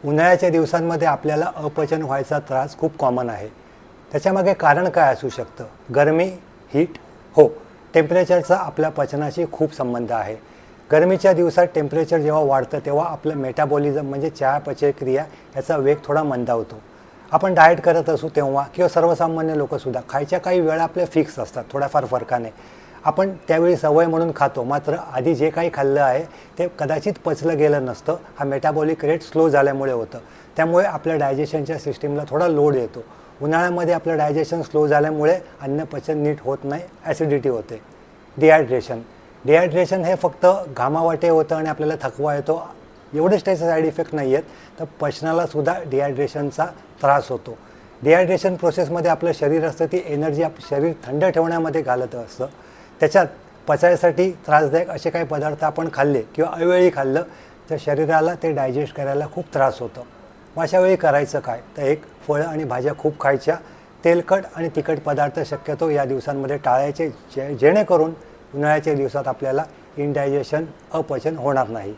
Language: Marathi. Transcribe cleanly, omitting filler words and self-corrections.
उन्हाळ्याच्या दिवसांमध्ये आपल्याला अपचन व्हायचा त्रास खूप कॉमन आहे. त्याच्यामागे कारण काय असू शकतं? गरमी, हीट? हो, टेम्परेचरचा आपल्या पचनाशी खूप संबंध आहे. गरमीच्या दिवसात टेम्परेचर जेव्हा वाढतं तेव्हा आपलं मेटाबॉलिझम म्हणजे चयापचय क्रिया याचा वेग थोडा मंदावतो. आपण डाएट करत असू तेव्हा किंवा सर्वसामान्य लोकंसुद्धा खायच्या काही वेळा आपल्या फिक्स असतात, थोड्याफार फरकाने. आपण त्यावेळी सवय म्हणून खातो, मात्र आधी जे काही खाल्लं आहे ते कदाचित पचलं गेलं नसतं. हा मेटाबॉलिक रेट स्लो झाल्यामुळे होतं. त्यामुळे आपल्या डायजेशनच्या सिस्टीमला थोडा लोड येतो. उन्हाळ्यामध्ये आपलं डायजेशन स्लो झाल्यामुळे अन्न पचन नीट होत नाही, ॲसिडिटी होते. डिहायड्रेशन हे फक्त घामावाटे होतं आणि आपल्याला थकवा येतो, एवढेच त्याचे साईड इफेक्ट नाही आहेत, तर पचनालासुद्धा डिहायड्रेशनचा त्रास होतो. डिहायड्रेशन प्रोसेसमध्ये आपलं शरीर असतं ती एनर्जी शरीर थंड ठेवण्यामध्ये घालत असतं. त्याच्यात पचायसाठी त्रासदायक असे काही पदार्थ आपण खाल्ले किंवा अवेळी खाल्लं तर शरीराला ते डायजेस्ट करायला खूप त्रास होतो. मग अशा वेळी करायचं काय? तर एक, फळं आणि भाज्या खूप खायच्या. तेलकट आणि तिखट पदार्थ शक्यतो या दिवसांमध्ये टाळायचे, जेणेकरून उन्हाळ्याच्या दिवसात आपल्याला इंडायजेशन, अपचन होणार नाही.